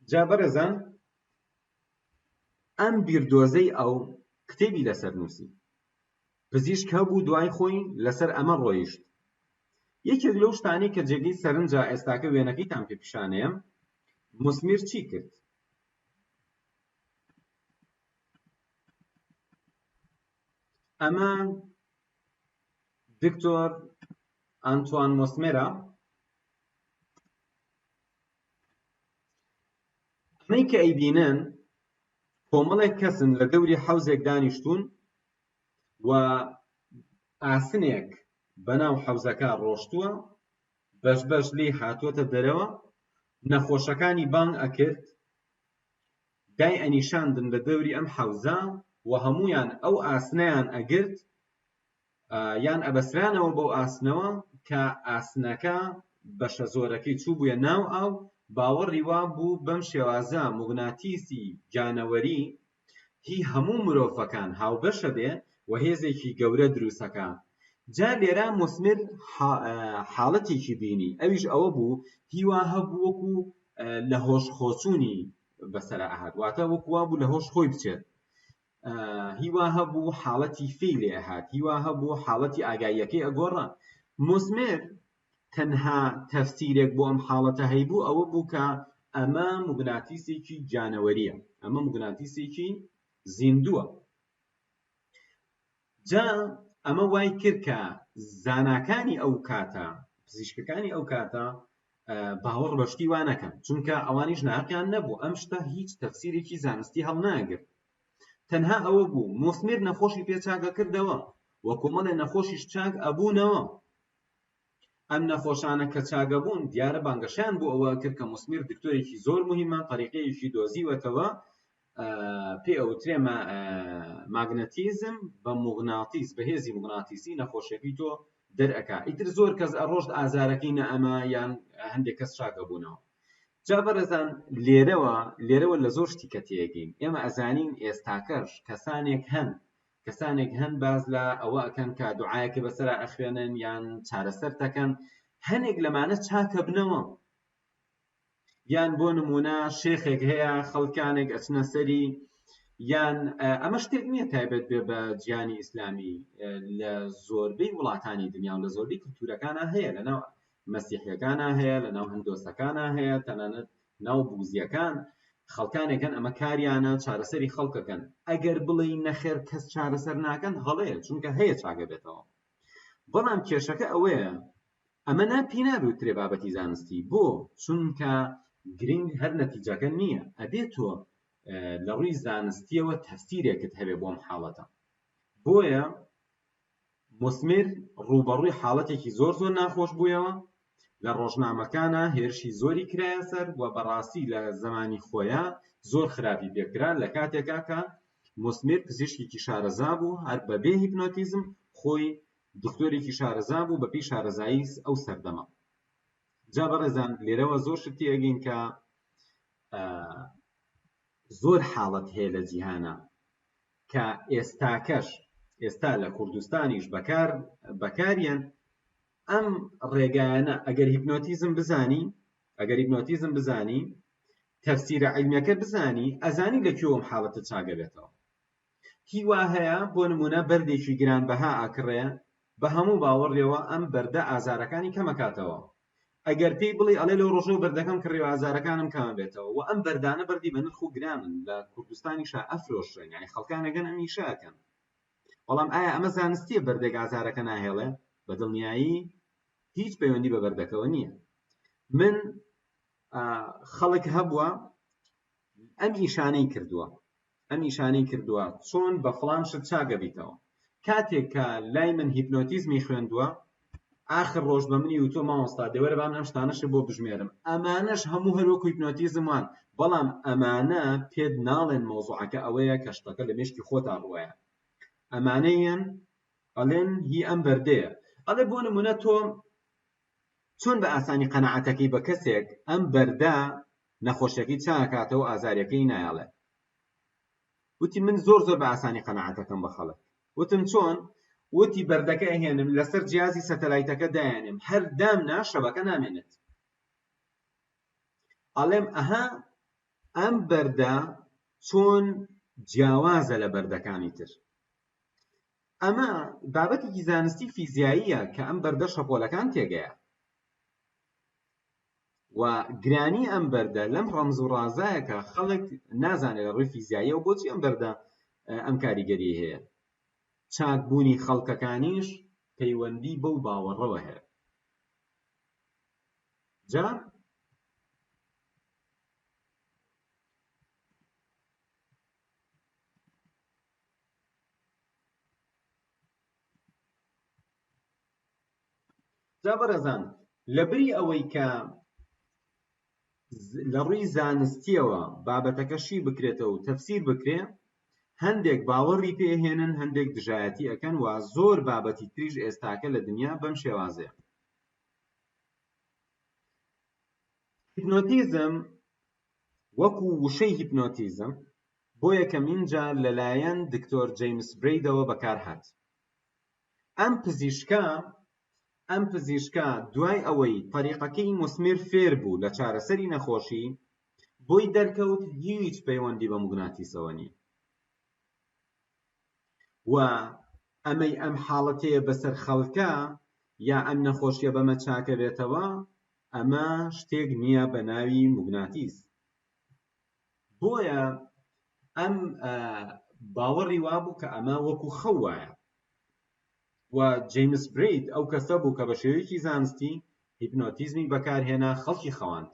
جا بەڕێزان ئەم بیردۆزەی ئەو کتێبی لەسەر نووسی پزیشک هەبوو دوای خۆی لەسەر ئەمە ڕۆیشت. یەکێک لەو شتانەی کە جێگەی سەرنجە ئێستاکە وێنەکەیتان پێ پیشانەیە موسمیر چی کرد؟ ئەمە دکتۆر ئانتوان موسمێرە. ئەمەی کە ئەیبینن کۆمەڵێک کەسن لە دەوری حەوزێک دانیشتوون و ئاسنێک بەناو حەوزەکە ڕۆشتووە، بەش بەش لێ هاتووەتە دەرەوە، نەخۆشەکانی بانگ ئەکرد، دای ئەنیشاندن لە دەوری ئەم حەوزە و هەمویان ئەو ئاسنەیان ئەگرت یان ئەبەسرانەوە بەو ئاسنەوە کە ئاسنەکە بەشە زۆرەکەی چوو بووە ناو ئاو. باوەڕی وا بوو بەم شێوازە موگناتیسی جانەوەری هی هەموو مرۆڤەکان هاوبەشە بێ و هێزێکی گەورە دروستەکە. جا لێرە موسمیر حاڵەتێکی بینی، ئەویش ئەوە بوو هیوا هەبوو وەکو لە هۆش خۆچوونی بەسەرا ئەهات، واتە وەکووا بوو لە هۆش خۆی بچێت. هیوا هەبوو حاڵەتی فێی لێ ئەهات، هیوا هەبوو حاڵەتی ئاگاییەکەی ئەگۆڕا. موسمیر تەنها تەفسیرێک بۆ ئەم حاڵەتە هەیبوو ئەوە بوو کە ئەمە موگناتیسێکی جانەوەریە، ئەمە موگناتیسێکی زیندووە. جا ئەمە وای کرد کە زاناکانی ئەو کاتە، پزیشکەکانی ئەو کاتە باوەڕ بەشتی وا نەکەن، چونکە ئەوانیش ناقیان نەبوو ئەم شتە هیچ تەفسیرێکی زانستی هەڵناگرت. تەنها ئەوە بوو موسمیر نەخۆشی پێچاکە کردەوە و کۆمەڵێ نەخۆشیش چاک ئەبوونەوە. ئەم نەخۆشانە کە چاگە بوون دیارە بانگەشیان بوو ئەوە کرد کە موسمیر دکتۆرێکی زۆر موهیمە، طریقەیەکی دۆزیوەتەوە، پێ ئەوترێ ماگنەتیزم بە موغناتیس، بەهێزی موغناتیسی نەخۆشیەکەی تۆ دەرئەکا. ئیتر زۆر کەس ئەڕۆشت ئازارەکەی نە ئەمە یان هەندێک کەس چاکە بوونەوە. جا بەڕێزان لێرەوە لە زۆر شتی کە تێگەین. ئێمە ئەزانین ئێستاکەش کەسانێک هەن باز لە ئەوە ئەکەن کە دوعایەکە بەسەرا ئەخوێنن یان چارەسەر دەکەن، هەنێک لەمانە چاکە بنەوە. یان بۆ نمونە شێخێک هەیە خەڵکانێک ئەچنە سەری، یان ئەمە شتێک نییە تایبەت بێ بە گیانی ئیسلامی، لە زۆربەی وڵاتانی دنیا و لە زۆربەی کولتورەکانە هەیە، لەناو مەسیحیەکانە هەیە، لەناو هەندۆسەکانە هەیە، تەنانەت ناو بوزیەکان خەڵکانێکن ئەمە کاریانە چارەسەری خەڵکەکەن. ئەگەر بڵێ نەخێر کەس چارەسەر ناکەن هەڵەیە، چونکە هەیە چاکە بێتەوە. بەڵام کێشەکە ئەوەیە ئەمە پێی نابوترێ بابەتی زانستی. بۆ؟ چونکە گرنگ هەر نەتیجەکە نییە، ئەبێت تۆ لە ڕووی زانستیەوە تەفسیرێکت هەبێ بۆم حاڵەتە. بۆیە موسمیر ڕووبەڕووی حاڵەتێکی زۆر ناخۆش بوویەوە، لە ڕۆژنامەکانە هێرشی زۆری کرایە سەر و بەڕاستی لە زمانی خۆیە زۆر خراپی پێکرا لە کاتێکا کە موسمیر پزیشکێکی شارەزا بوو، هەر بەبێ هیپنۆتیزم خۆی دکتۆرێکی شارەزا بوو بە پێی شارەزایی ئەو سەردەمە. جا بەڕێزان لێرەوە زۆر شتی ئەگەین کە زۆر حاڵەت هەیە لە جیهانە کە ئێستا لە کوردستانیش بەکاریان ئەم ڕێگایانە. ئەگەر هیپنۆتیزم بزانی تەفسیرە عیلمیەکە بزانی، ئەزانی لەکوێوەم حاڵەتە چاگە بێتەوە. هیوا هەیە بۆ نمونە بەردێکی گرانبەها ئاکڕێ، بە هەموو باوەڕێەوە ئەم بەردە ئازارەکانی کەمەکاتەوە. ئەگەر پێی بڵێ ئەڵێ لەو ڕۆژەوە بەردەکەم کڕێوە ئازارەکانم کەمە بێتەوە، و ئەم بەردانە بەردی بە نرخ و گرانن، لە کوردستانیشا ئەفرۆشرێن، یعنی خەڵکانەگەن ئەمیشاکەن. بەڵام ئایا ئەمە زانستیە بەردێک ئازارەکە ناهێڵێ؟ بە دڵنیایی هیچ پەیوەندی بە بەردەکەوە نییە. من خەڵک هەبووە ئەم ئیشانەی کردووە چۆن بە فڵان شت چاگە بیتەوە. کاتێک کە لای من هیپنۆتیزمی خوێندووە، آخر ڕۆژ بە منی وتۆ مامۆستا دەوەرە بام ئەم شتانەش بۆ بژمێرم. ئەمانەش هەموو هەروەکو هیپنۆتیزم وان، بەڵام ئەمانە پێت ناڵێن مۆزوعەکە ئەوەیە کە شتەکە لە مێشکی خۆتا ڕوایە. ئەمانەیەن ئەڵێن هی ئەم بەردەیە. ئەڵێ بۆ نمونە تۆ چۆن بە ئاسانی قەنەعەتەکەی بە کەسێک ئەم بەردە نەخۆشیەکەی چاکاتەوە ئازاریەکەی نایڵێ. وتی من زۆر بە ئاسانی قەنەعەتەکەم بە خەڵک. وتم چۆن؟ وتی بەردەکە ئەهێنم لەسەر جیازی سەتەلایتەکە دایانم، هەر دامنا شەبەکە نامێنێت. ئەڵێم ئەها ئەم بەردە چۆن جیاوازە لە بەردەکانی تر. ئەمە بابەتێکی زانستی فیزیاییە کە ئەم بەردە شەپۆلەکان تێگەیە و گرانی ئەم بەردە لەم ڕەمز و ڕازایە کە خەڵک نازانێت لە ڕووی فیزیاییە و بۆچی ئەم بەردە ئەم کاریگەری هەیە. چاکبوونی خەڵکەکانیش پەیوەندی بەو باوەڕەوە هەیە. جا بەڕێزان لەبری ئەوەی کە لە ڕووی زانستیەوە بابەتەکەشی بکرێتەوە و تەفسیر بکرێ، هەندێک باوەڕی پێهێنن، هەندێک دژایەتی ئەکەن و زۆر بابەتی تریش ئێستاکە لە دنیا بەم شێوازەیە. هیپنۆتیزم وەکو وشەی هیپنۆتیزم بۆ یەکەمین جار لەلایەن دکتۆر جەیمس برەیدەوە بەکارهات. ئەم پزیشکە دوای ئەوەی طەریقەکەی موسمیر فێر بوو لە چارەسەری نەخۆشی، بۆی دەرکەوت هیچ پەیوەندی بە موگناتیسەوە نییە و ئەمەی ئەم حاڵەتەیە بەسەر خەڵکە یا ئەم نەخۆشیە بەمە چاکە بێتەوە، ئەمە شتێک نییە بە ناوی موگناتیس. بۆیە ئەم باوەڕی وابوو کە ئەمە وەکو خەو وایە و جەیمس برەید ئەو کەسە بوو کە بە شێوەیەکی زانستی هیپنۆتیزمی بەکارهێنا خەڵکی خەواند.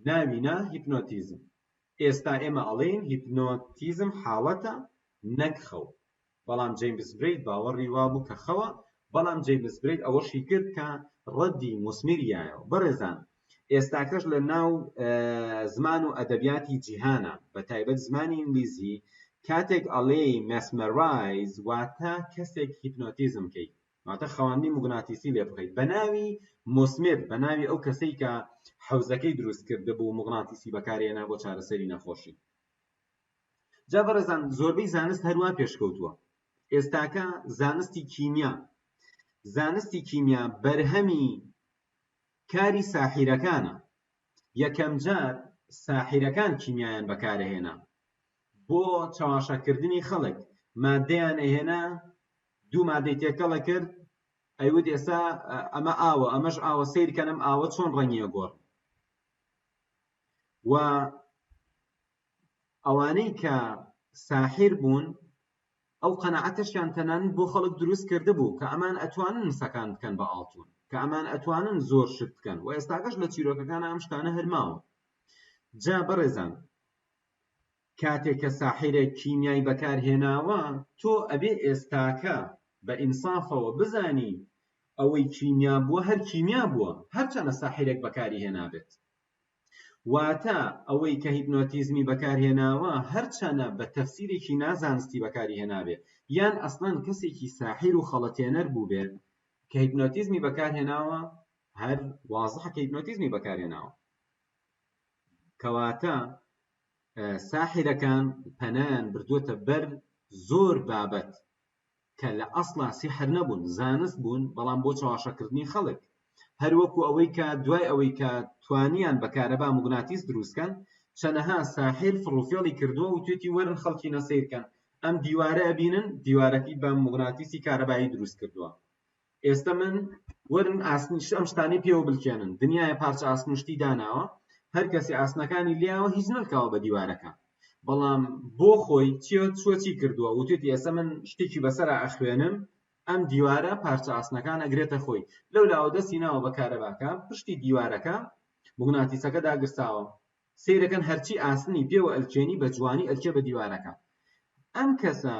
ناوینا هیپنۆتیزم. ئێستا ئێمە ئەڵێن هیپنۆتیزم حاڵەتە نەک خەو، بەڵام جەیمس برەید باوەڕی وابوو کە خەوە، بەڵام جەیمس برەید ئەوەشی کرد کە ڕەدی موسمیریایەوە. بەڕێزان ئێستاکەش لە ناو زمان و ئەدەبیاتی جیهانە، بە تایبەت زمانی ئینگلیزی، کاتێک ئەڵێ مەسمەرایز واتە کەسێک هیپنۆتیزم کەیت، واتە خەواندنی موگناتیسی لێ بکەیت بە ناوی موسمر، بە ناوی ئەو کەسەی کە حەوزەکەی دروست کرده بوو موگناتیسی بەکارهێنا بۆ چارەسەری نەخۆشی. جا بەڕێزان زۆربەی زانست هەروە پێشکەوتووە. ئێستاکە زانستی کیمیا بەرهەمی کاری ساحیرەکانە. یەکەم جار ساحیرەکان کیمیایان بەکارهێنا بۆ چاواشەکردنی خەڵک. مادەیان ئەهێنا، دوو مادەی تێکەڵە کرد، ئەیوت ئێستا ئەمە ئاوە، ئەمەش ئاوە، سیرکەنم ئاوە چۆن ڕەنگیە گۆڕ. و ئەوانەی کە ساحیر بوون ئەو قەنەعەتەشیان تەنانەت بۆ خەڵک دروست کرده بوو کە ئەمان ئەتوانن مسەکان بکەن بە ئاڵتون، کە ئەمان ئەتوانن زۆر شت بکەن و ئێستاکەش لە چیرۆکەکان ئەم شتانە هەرماوە. جا بەڕێزان کاتێک کە ساحیرێک کیمیایی بەکارهێناوە، تۆ ئەبێ ئێستاکە بە ئینسافەوە بزانی ئەوەی کیمیا بووە هەر کیمیا بووە، هەرچەنە ساحیرێک بەکاری هێنابێت. واتە ئەوەی کە هیپنۆتیزمی بەکارهێناوە هەرچەنە بە تەفسیرێکی نازانستی بەکاری هێنابێت، یان ئەسڵەن کەسێکی ساحیر و خەڵەتێنەر بوو بێت کە هیپنۆتیزمی بەکارهێناوە، هەر وازحە کە هیپنۆتیزمی بەکارهێناوە. کەواتە ساحیرەکان پەنایان بردووەتە بەر زۆر بابەت کە لە ئەسڵا سیحر نەبوون، زانست بوون، بەڵام بۆ چاواشەکردنی خەڵک. هەروەکو ئەوەی کە دوای ئەوەی کە توانیان بەکارەبا موگناتیس دروستکەن، چەنەها ساحیر فڕوفێڵی کردووە و توێتی وەرن خەڵکی نەسیرکەن، ئەم دیوارە ئەبینن دیوارەکەی بە موگناتیسی کارەبایی دروست کردووە. ئێستا من وەرن ئەم شتانەی پێوە بلکێنن، دنیای پارچە ئاسنوشتی داناوە، هەر کەسی ئاسنەکانی لیاوە هیچ نەکاوە بە دیوارەکە، بەڵام بۆ خۆی چی کردووە و توێتی ئێستا من شتێکی بەسەر ئەخوێنم، ئەم دیوارە پارچە ئاسنەکان ئەگرێتە خۆی، لەولاوە دەستی ناوە بە کارەباکە، پشتی دیوارەکە موگناتیسەکە داگرساوە، سیرەکەن هەرچی ئاسنی پێوە ئەلکێنی بە جوانی ئەلکێ بە دیوارەکە. ئەم کەسە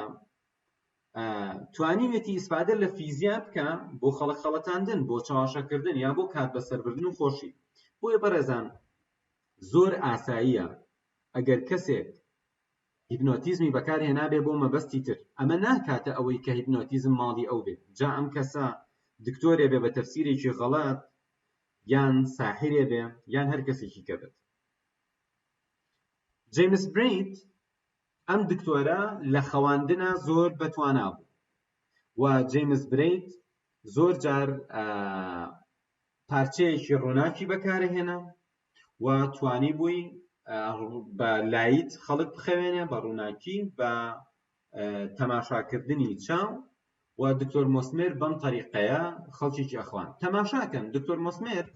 توانیوێتی ئیسپادە لە فیزیا بکە بۆ خەڵک خەڵەتاندن، بۆ چاواشەکردن یا بۆ کات بەسەربردن و خۆشی. بۆیە بەڕێزان زۆر ئاساییە ئەگەر کەسێک هیپنۆتیزمی بەکارهێنابێ بۆ مەبەستی تر، ئەمە ناکاتە ئەوەی کە هیپنۆتیزم ماڵی ئەو بێت. جا ئەم کەسە دکتۆرێ بێ بە تەفسیرێکی غەڵەت، یان ساحیرێ بێ، یان هەر کەسێکی کە بێت. جەیمس برەید ئەم دکتۆرە لە خەواندنە زۆر بەتوانا بوو و جەیمس برەید زۆر جار پارچەیەکی ڕووناکی بەکارهێنا و توانی بووی بە لایت خەڵک بخەوێنێ بە ڕووناکی بە تەماشاکردنی چاو و دکتۆر مۆسمێر بەم تەریقەیە خەڵکیی ئەخوان تەماشاکەن. دکتۆر مۆسمێر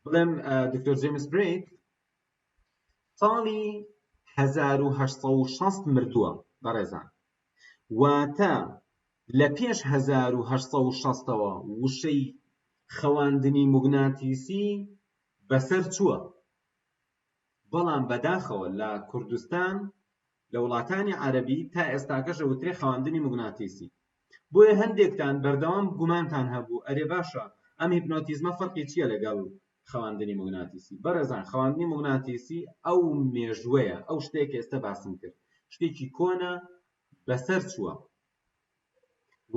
بڵێم دکتۆر جێمس بریت ساڵی 1860 مردووە بەڕێزان، واتە لە پێش 1860ەوە وشەی خەواندنی موگناتیسی بەسەر چووە، بەڵام بەداخەوە لە کوردستان لە وڵاتانی عەرەبی تا ئێستاکەش وترێ خەواندنی موگناتیسی. بۆیە هەندێکتان بەردەوام گومانتان هەبوو ئەرێ باشە ئەم هیپنۆتیزمە فەرقی چییە لەگەڵ خەواندنی موگناتیسی؟ بەڕێزان خەواندنی موگناتیسی ئەو مێژوەیە، ئەو شتێک ئێستا باسم کرد، شتێکی کۆنە بەسەر چووە.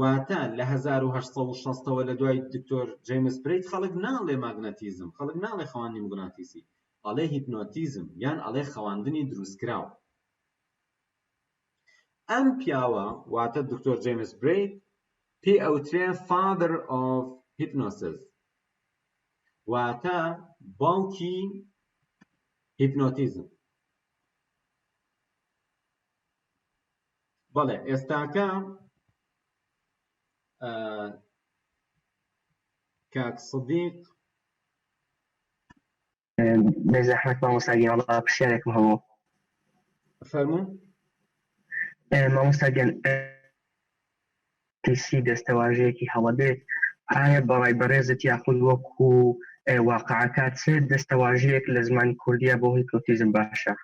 واتە لە 1860ەوە لە دوای دکتۆر جێمس بریت خەڵک ناڵێ ماگنەتیزم، خەڵک ناڵێ خەواندنی موگناتیسی، ئەڵێ هیپنۆتیزم یان ئەڵێ خەواندنی دروستکراوە. ئەم پیاوە واتە دکتۆر جێمس بریت پێی ئەوترێ father of hypnosis، واتە باوکی هیپنۆتیزم. بەڵێ ئێستاکە کاک سەدیق بێزەحمەت مامۆستاگیان وەڵا پرسیارێکم هەبوو. فەرموو. مامۆستاگیان تیسی دەستەواژەیەکی هەڵەبێت ئایا بەڕای بەڕێزت یاخود وەکو واقعەکە چ دەستەواژەیەک لە زمانی کوردیە بۆ هیپنۆتیزم باشە؟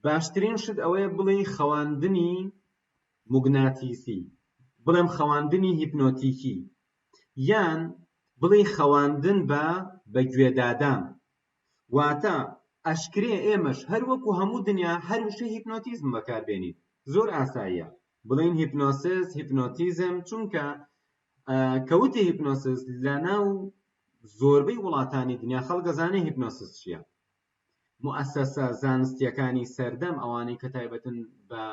باشترین شت ئەوەیە بڵێ خەواندنی موگناتیسی، بڵێم خەواندنی هیپنۆتیکی، یان بڵێ خەواندن بە گوێدادان. واتە ئەشکرێ ئێمەش هەر وەکو هەموو دنیا هەر وشەی هیپنۆتیزم بەکاربێنین. زۆر ئاساییە بڵێن هیپنۆسیس هیپنۆتیزم، چونکە کەوتی هیپنۆسیس لە ناو زۆربەی وڵاتانی دنیا خەڵک دەزانێ هیپنۆسیس چییە. موسسە زانستیەکانی سەردەم ئەوانەی کە تایبەتن بە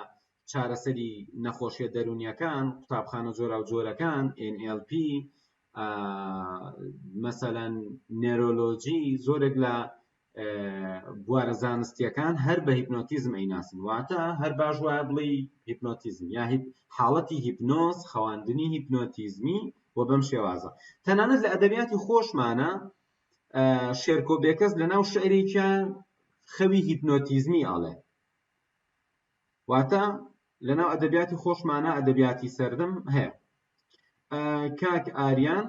چارەسەری نەخۆشیە دەرونیەکان، قوتابخانە جۆرا و جۆرەکان، NLP مەسەلەن نێرۆلۆجی، زۆرێک لە بوارە زانستیەکان هەر بە هیپنۆتیزم ئەیناسن. واتە هەر باش وایە بڵێ هیپنۆتیزم یا حاڵەتی هیپنۆز، خەواندنی هیپنۆتیزمی و بەم شێوازە. تەنانەت لە ئەدەبیاتی خۆشمانە شێرکۆ بێکەس لە ناو شعرێکە خەوی هیپنۆتیزمی ئاڵێ. واتە لە ناو ئەدەبیاتی خۆشمانە ئەدەبیاتی سەردەم هەیە. کاک ئاریان